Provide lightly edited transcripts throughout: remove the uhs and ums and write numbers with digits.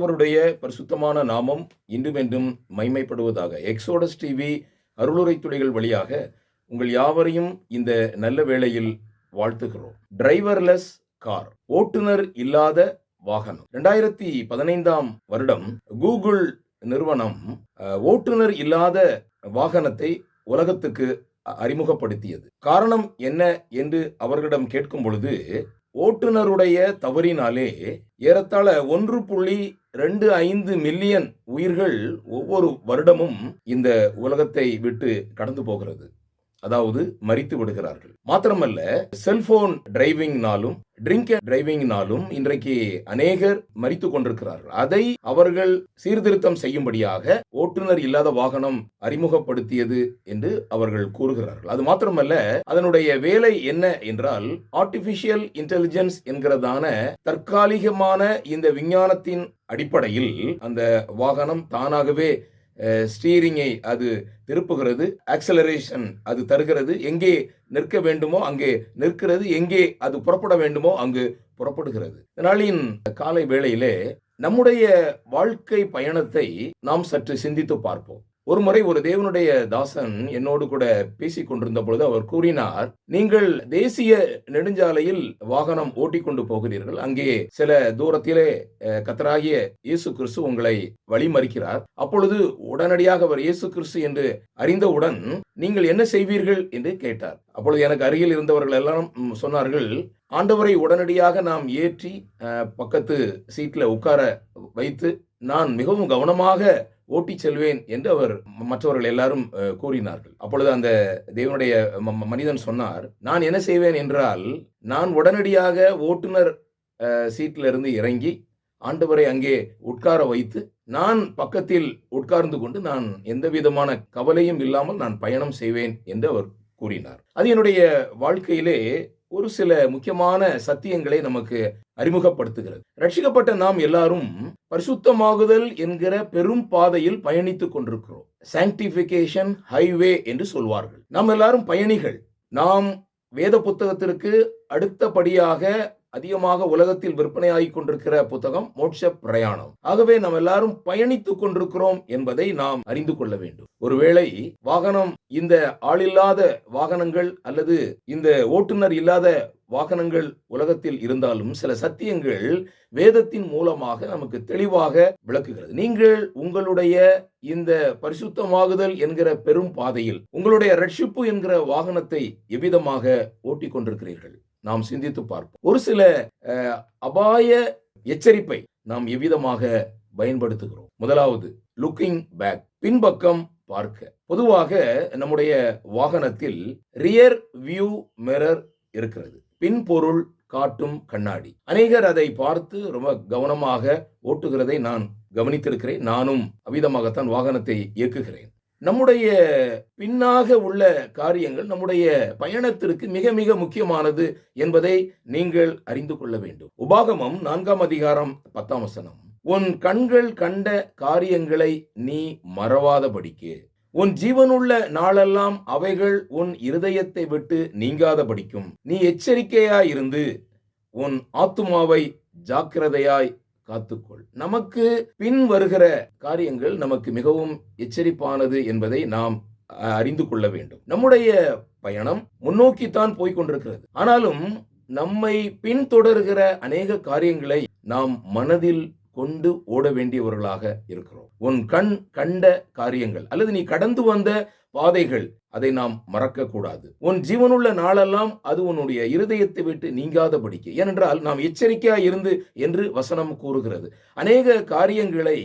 ஆண்டவருடைய பரிசுத்தமான நாமம் இன்றும் என்றும் மைமைப்படுவதாக. எக்ஸோடஸ் டிவி அருளுரை துளிகள் வழியாக உங்கள் யாவரையும் இந்த நல்ல வேளையில் வாழ்த்துகிறோம். டிரைவர்லெஸ் கார், ஓட்டுநர் இல்லாத வாகனம். 2015 வருடம் கூகுள் நிறுவனம் ஓட்டுநர் இல்லாத வாகனத்தை உலகத்துக்கு அறிமுகப்படுத்தியது. காரணம் என்ன என்று அவர்களிடம் கேட்கும் பொழுது, ஓட்டுநருடைய தவறினாலே ஏறத்தாழ 1.25 மில்லியன் உயிர்கள் ஒவ்வொரு வருடமும் இந்த உலகத்தை விட்டு கடந்து போகிறது. அதாவது மரித்து விடுகிறார்கள். மாத்திரமல்ல, செல்போன் டிரைவிங்னாலும் ட்ரிங்க் அண்ட் டிரைவிங்னாலும் இன்றைக்கு அநேகர் மரித்து கொண்டிருக்கிறார்கள். அதை அவர்கள் சீர்திருத்தம் செய்யும்படியாக ஓட்டுநர் இல்லாத வாகனம் அறிமுகப்படுத்தியது என்று அவர்கள் கூறுகிறார்கள். அது மாத்திரமல்ல, அதனுடைய வேலை என்ன என்றால், ஆர்டிபிஷியல் இன்டெலிஜென்ஸ் என்கிறதான தற்காலிகமான இந்த விஞ்ஞானத்தின் அடிப்படையில் அந்த வாகனம் தானாகவே ஸ்டீரிங்கை அது திருப்புகிறது, ஆக்சலரேஷன் அது தருகிறது, எங்கே நிற்க வேண்டுமோ அங்கே நிற்கிறது, எங்கே அது புறப்பட வேண்டுமோ அங்கு புறப்படுகிறது. நாளின் காலை வேளையிலே நம்முடைய வாழ்க்கை பயணத்தை நாம் சற்று சிந்தித்து பார்ப்போம். ஒரு முறை ஒரு தேவனுடைய தாசன் என்னோடு கூட பேசிக் கொண்டிருந்த பொழுது அவர் கூறினார், நீங்கள் தேசிய நெடுஞ்சாலையில் வாகனம் ஓட்டிக்கொண்டு போகிறீர்கள். அங்கே சில தூரத்திலே கர்த்தராகிய இயேசு கிறிஸ்து உங்களை வழிமறிக்கிறார். அப்பொழுது உடனடியாக அவர் இயேசு கிறிஸ்து என்று அறிந்தவுடன் நீங்கள் என்ன செய்வீர்கள் என்று கேட்டார். அப்பொழுது எனக்கு அருகில் இருந்தவர்கள் எல்லாம் சொன்னார்கள், ஆண்டவரை உடனடியாக நாம் ஏற்றி பக்கத்து சீட்ல உட்கார வைத்து நான் மிகவும் கவனமாக ஓட்டி செல்வேன் என்று அவர் மற்றவர்கள் எல்லாரும் கூறினார்கள். அப்பொழுது அந்த தேவனுடைய மனிதன் சொன்னார், நான் என்ன செய்வேன் என்றால், நான் உடனடியாக ஓட்டுநர் சீட்டில் இருந்து இறங்கி ஆண்டவரை அங்கே உட்கார வைத்து நான் பக்கத்தில் உட்கார்ந்து கொண்டு நான் எந்த விதமான கவலையும் இல்லாமல் நான் பயணம் செய்வேன் என்று அவர் கூறினார். அது என்னுடைய வாழ்க்கையிலே ஒரு சில முக்கியமான சத்தியங்களை நமக்கு அறிமுகப்படுத்துகிறது. ரட்சிக்கப்பட்ட நாம் எல்லாரும் பரிசுத்தமாகுதல் என்கிற பெரும் பாதையில் பயணித்துக் கொண்டிருக்கிறோம். சாங்டிபிகேஷன் ஹைவே என்று சொல்வார்கள். நாம் எல்லாரும் பயணிகள். நாம் வேத புத்தகத்திற்கு அடுத்தபடியாக அதிகமாக உலகத்தில் விற்பனையாகிக் கொண்டிருக்கிற புத்தகம் மோட்ச பிரயாணம். ஆகவே நாம் எல்லாரும் பயணித்துக் கொண்டிருக்கிறோம் என்பதை நாம் அறிந்து கொள்ள வேண்டும். ஒருவேளை வாகனம், இந்த ஆளில்லாத வாகனங்கள் அல்லது இந்த ஓட்டுநர் இல்லாத வாகனங்கள் உலகத்தில் இருந்தாலும் சில சத்தியங்கள் வேதத்தின் மூலமாக நமக்கு தெளிவாக விளக்குகிறது. நீங்கள் உங்களுடைய இந்த பரிசுத்தமாகுதல் என்கிற பெரும் பாதையில் உங்களுடைய ரட்சிப்பு என்கிற வாகனத்தை எவ்விதமாக ஓட்டிக் கொண்டிருக்கிறீர்கள்? நாம் சிந்தித்து பார்ப்போம். ஒரு சில அபாய எச்சரிப்பை நாம் எவ்விதமாக பயன்படுத்துகிறோம்? முதலாவது, லுக்கிங் பேக், பின்பக்கம் பார்க்க. பொதுவாக நம்முடைய வாகனத்தில் ரியர் வியூ மிரர் இருக்கிறது, பின்பொருள் காட்டும் கண்ணாடி. அநேகர் அதை பார்த்து ரொம்ப கவனமாக ஓட்டுகிறதை நான் கவனித்திருக்கிறேன். நானும் அவ்விதமாகத்தான் வாகனத்தை இயக்குகிறேன். நம்முடைய பின்னாக உள்ள காரியங்கள் நம்முடைய பயணத்திற்கு மிக மிக முக்கியமானது என்பதை நீங்கள் அறிந்து கொள்ள வேண்டும். உபாகமம் 4:10, உன் கண்கள் கண்ட காரியங்களை நீ மறவாதபடிக்கு, உன் ஜீவனுள்ள நாளெல்லாம் அவைகள் உன் இருதயத்தை விட்டு நீங்காதபடிக்கும் நீ எச்சரிக்கையாயிருந்து உன் ஆத்துமாவை ஜாக்கிரதையாய் காத்துக்கொள். நமக்கு பின் வருகிற காரியங்கள் நமக்கு மிகவும் எச்சரிப்பானது என்பதை நாம் அறிந்து கொள்ள வேண்டும். நம்முடைய பயணம் முன்னோக்கித்தான் போய்கொண்டிருக்கிறது. ஆனாலும் நம்மை பின்தொடர்கிற அநேக காரியங்களை நாம் மனதில் கொண்டு ஓட வேண்டியவர்களாக இருக்கிறோம். உன் கண் கண்ட காரியங்கள் அல்லது நீ கடந்து வந்த பாதைகள், அதை நாம் மறக்க கூடாது. உன் ஜீவனுள்ள நாளெல்லாம் அது உன்னுடைய இருதயத்தை விட்டு நீங்காதபடிக்கு. ஏனென்றால் நாம் எச்சரிக்கையாய் இருந்து என்று வசனம் கூறுகிறது. அநேக காரியங்களை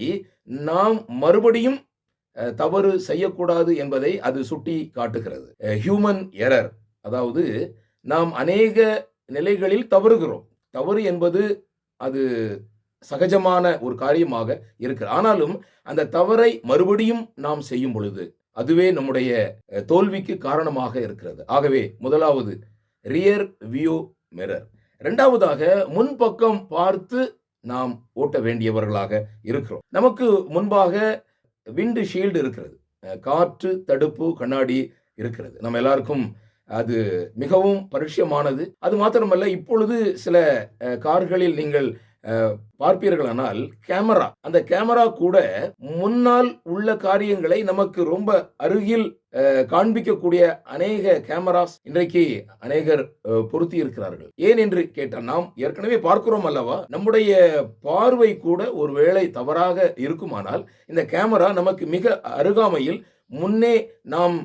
நாம் மறுபடியும் தவறு செய்யக்கூடாது என்பதை அது சுட்டி காட்டுகிறது. ஹியூமன் எரர், அதாவது நாம் அநேக நிலைகளில் தவறுகிறோம். தவறு என்பது அது சகஜமான ஒரு காரியமாக இருக்கிறது. ஆனாலும் அந்த தவறை மறுபடியும் நாம் செய்யும் பொழுது அதுவே நம்முடைய தோல்விக்கு காரணமாக இருக்கிறது. ஆகவே முதலாவது ரியர் வியூ மிரர். இரண்டாவதாக, முன்பக்கம் பார்த்து நாம் ஓட்ட வேண்டியவர்களாக இருக்கிறோம். நமக்கு முன்பாக விண்டு ஷீல்டு இருக்கிறது, காற்று தடுப்பு கண்ணாடி இருக்கிறது. நம்ம எல்லாருக்கும் அது மிகவும் பரிட்சயமானது. அது மாத்திரமல்ல, இப்பொழுது சில கார்களில் நீங்கள் பார்ப்பீர்களானால் கேமரா, அந்த கேமரா கூட முன்னால் உள்ள காரியங்களை நமக்கு ரொம்ப அருகில் காண்பிக்கக்கூடிய அநேக கேமராஸ் இன்றைக்கு அநேகர் பொருத்தி இருக்கிறார்கள். ஏன் என்று கேட்டால், நாம் ஏற்கனவே பார்க்கிறோம் அல்லவா, நம்முடைய பார்வை கூட ஒருவேளை தவறாக இருக்குமானால் இந்த கேமரா நமக்கு மிக அருகாமையில் முன்னே நாம்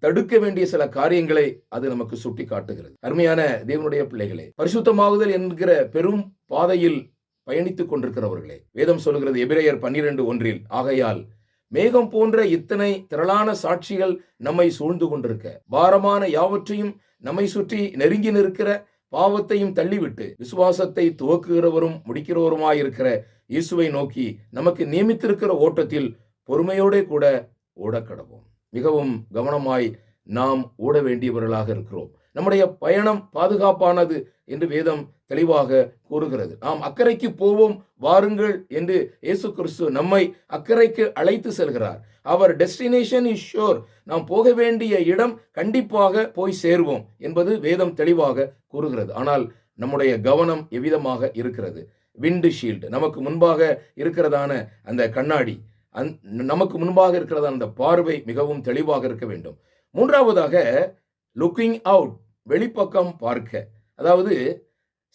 தடுக்க வேண்டிய சில காரியங்களை அது நமக்கு சுட்டி காட்டுகிறது. அருமையான தேவனுடைய பிள்ளைகளே, பரிசுத்தமாகுதல் என்கிற பெரும் பாதையில் பயணித்துக் கொண்டிருக்கிறவர்களே, வேதம் சொல்லுகிறது எபிரேயர் 12:1, ஆகையால் மேகம் போன்ற இத்தனை திரளான சாட்சிகள் நம்மை சூழ்ந்து கொண்டிருக்க, பாரமான யாவற்றையும் நம்மை சுற்றி நெருங்கி நிற்கிற பாவத்தையும் தள்ளிவிட்டு விசுவாசத்தை துவக்குகிறவரும் முடிக்கிறவருமாயிருக்கிற இயேசுவை நோக்கி நமக்கு நியமித்திருக்கிற ஓட்டத்தில் பொறுமையோட கூட ஓடக்கடவோம். மிகவும் கவனமாய் நாம் ஓட வேண்டியவர்களாக இருக்கிறோம். நம்முடைய பயணம் பாதுகாப்பானது என்று வேதம் தெளிவாக கூறுகிறது. நாம் அக்கறைக்கு போவோம் வாருங்கள் என்று இயேசு கிறிஸ்து நம்மை அக்கறைக்கு அழைத்து செல்கிறார். அவர் டெஸ்டினேஷன் இஸ் ஷோர். நாம் போக வேண்டிய இடம் கண்டிப்பாக போய் சேருவோம் என்பது வேதம் தெளிவாக கூறுகிறது. ஆனால் நம்முடைய கவனம் எவ்விதமாக இருக்கிறது? விண்டு ஷீல்டு, நமக்கு முன்பாக இருக்கிறதான அந்த கண்ணாடி, நமக்கு முன்பாக இருக்கிறதான அந்த பார்வை மிகவும் தெளிவாக இருக்க வேண்டும். மூன்றாவதாக லுக்கிங் அவுட், வெளிப்பக்கம் பார்க்க, அதாவது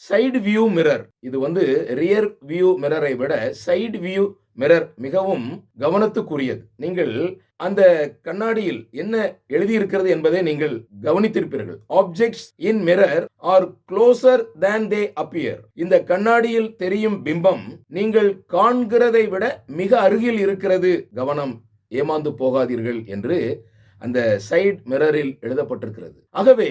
சைடு வியூ மிரர். இது ரியர் வியூ மிரரை விட சைடு வியூ மிரர் மிகவும் கவனத்துக்குரியது. நீங்கள் அந்த கண்ணாடியில் என்ன எழுதியிருக்கிறது என்பதை நீங்கள் கவனித்திருப்பீர்கள். Objects in mirror are closer than they appear. இந்த கண்ணாடியில் தெரியும் பிம்பம் நீங்கள் காண்கிறதை விட மிக அருகில் இருக்கிறது, கவனம், ஏமாந்து போகாதீர்கள் என்று அந்த சைடு மிரரில் எழுதப்பட்டிருக்கிறது. ஆகவே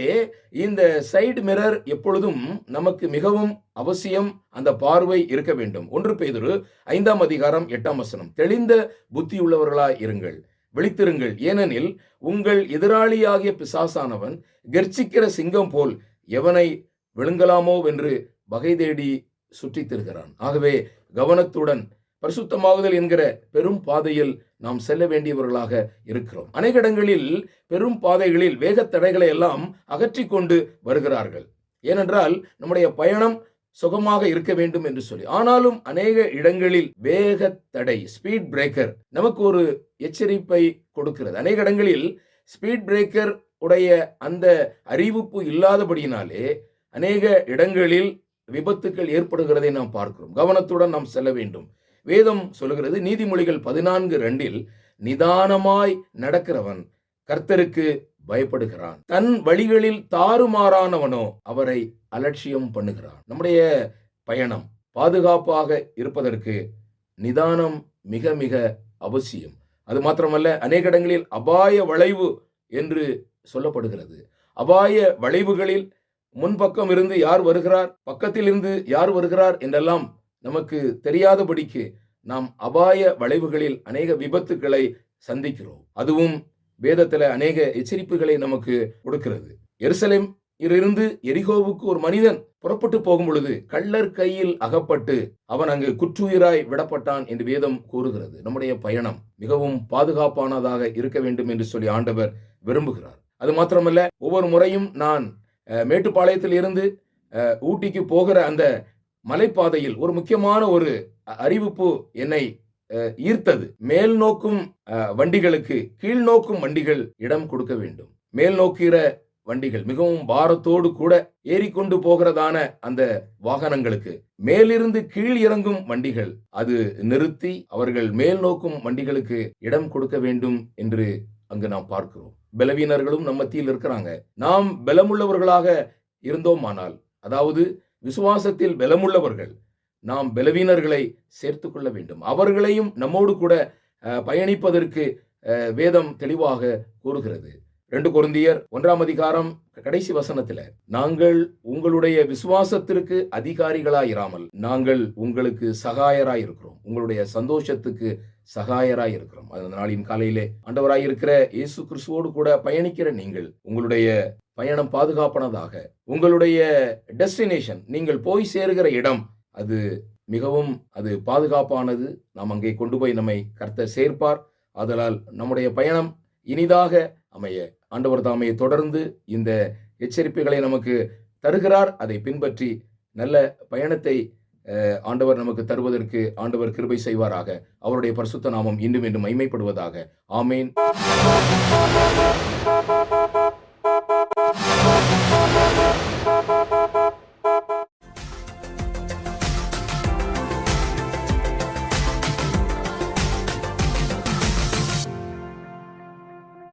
இந்த சைடு மிரர் எப்பொழுதும் நமக்கு மிகவும் அவசியம். அந்த பார்வை இருக்க வேண்டும். 1 பேதுரு 5:8, தெளிந்த புத்தியுள்ளவர்களாய் இருங்கள், விழித்திருங்கள், ஏனெனில் உங்கள் எதிராளியாகிய பிசாசானவன் கெர்ச்சிக்கிற சிங்கம் போல் எவனை விழுங்கலாமோ என்று வகை தேடி சுற்றித் திரிகிறான். ஆகவே கவனத்துடன் பரிசுத்தமாகுதல் என்கிற பெரும் பாதையில் நாம் செல்ல வேண்டியவர்களாக இருக்கிறோம். அநேக இடங்களில் பெரும் பாதைகளில் வேகத்தடைகளை எல்லாம் அகற்றி கொண்டு வருகிறார்கள். ஏனென்றால் நம்முடைய பயணம் சுகமாக இருக்க வேண்டும் என்று சொல்லி. ஆனாலும் அநேக இடங்களில் வேகத்தடை, ஸ்பீட் பிரேக்கர் நமக்கு ஒரு எச்சரிப்பை கொடுக்கிறது. அநேக இடங்களில் ஸ்பீட் பிரேக்கர் உடைய அந்த அறிவிப்பு இல்லாதபடியினாலே அநேக இடங்களில் விபத்துக்கள் ஏற்படுகிறதை நாம் பார்க்கிறோம். கவனத்துடன் நாம் செல்ல வேண்டும். வேதம் சொல்லுகிறது நீதிமொழிகள் 14:2, நிதானமாய் நடக்கிறவன் கர்த்தருக்கு பயப்படுகிறான், தன் வழிகளில் தாறுமாறானவனோ அவரை அலட்சியம் பண்ணுகிறான். நம்முடைய பயணம் பாதுகாப்பாக இருப்பதற்கு நிதானம் மிக மிக அவசியம். அது மாத்திரமல்ல, அநேக இடங்களில் அபாய வளைவு என்று சொல்லப்படுகிறது. அபாய வளைவுகளில் முன்பக்கம் இருந்து யார் வருகிறார், பக்கத்தில் இருந்து யார் வருகிறார் என்றெல்லாம் நமக்கு தெரியாதபடிக்கு நாம் அபாய வளைவுகளில் அநேக விபத்துக்களை சந்திக்கிறோம். அதுவும் வேதத்தில் அநேக எச்சரிப்புகளை நமக்கு கொடுக்கிறது. எருசலேம் இருந்து எரிகோவுக்கு ஒரு மனிதன் புறப்பட்டு போகும் பொழுது கள்ளர் கையில் அகப்பட்டு அவன் அங்கு குற்றுயிராய் விடப்பட்டான் என்று வேதம் கூறுகிறது. நம்முடைய பயணம் மிகவும் பாதுகாப்பானதாக இருக்க வேண்டும் என்று சொல்லி ஆண்டவர் விரும்புகிறார். அது மாத்திரமல்ல, ஒவ்வொரு முறையும் நான் மேட்டுப்பாளையத்தில் இருந்து ஊட்டிக்கு போகிற அந்த மலைப்பாதையில் ஒரு முக்கியமான ஒரு அறிவிப்பு என்னை ஈர்த்தது. மேல் நோக்கும் வண்டிகளுக்கு கீழ் நோக்கும் வண்டிகள் இடம் கொடுக்க வேண்டும். மேல் நோக்கிற வண்டிகள் மிகவும் பாரத்தோடு கூட ஏறிக்கொண்டு போகிறதான அந்த வாகனங்களுக்கு மேலிருந்து கீழ் இறங்கும் வண்டிகள் அது நிறுத்தி அவர்கள் மேல் நோக்கும் வண்டிகளுக்கு இடம் கொடுக்க வேண்டும் என்று அங்கு நாம் பார்க்கிறோம். பலவீனர்களும் நம்ம மத்தியில் இருக்கிறாங்க. நாம் பலமுள்ளவர்களாக இருந்தோமானால், அதாவது விசுவாசத்தில் பலமுள்ளவர்கள், நாம் பலவீனர்களை சேர்த்து கொள்ள வேண்டும். அவர்களையும் நம்மோடு கூட பயணிப்பதற்கு வேதம் தெளிவாக கூறுகிறது. 2 கொரிந்தியர் 1 கடைசி வசனத்தில், நாங்கள் உங்களுடைய விசுவாசத்திற்கு அதிகாரிகளாயிராமல் நாங்கள் உங்களுக்கு சகாயராய் இருக்கிறோம், உங்களுடைய சந்தோஷத்துக்கு சகாயராய் இருக்கிறோம். அந்த நாளின் காலையிலே ஆண்டவராயிருக்கிற இயேசு கிறிஸ்துவோடு கூட பயணிக்கிற நீங்கள் உங்களுடைய பயணம் பாதுகாப்பானதாக, உங்களுடைய டெஸ்டினேஷன், நீங்கள் போய் சேருகிற இடம் அது மிகவும் பாதுகாப்பானது. நாம் அங்கே கொண்டு போய் நம்மை கர்த்தர் சேர்ப்பார். ஆதலால் நம்முடைய பயணம் இனிதாக அமைய ஆண்டவர் தாமே தொடர்ந்து இந்த எச்சரிப்புகளை நமக்கு தருகிறார். அதை பின்பற்றி நல்ல பயணத்தை ஆண்டவர் நமக்கு தருவதற்கு ஆண்டவர் கிருபை செய்வாராக. அவருடைய பரிசுத்த நாமம் இன்னும் என்றும் மகிமைப்படுவதாக. ஆமேன்.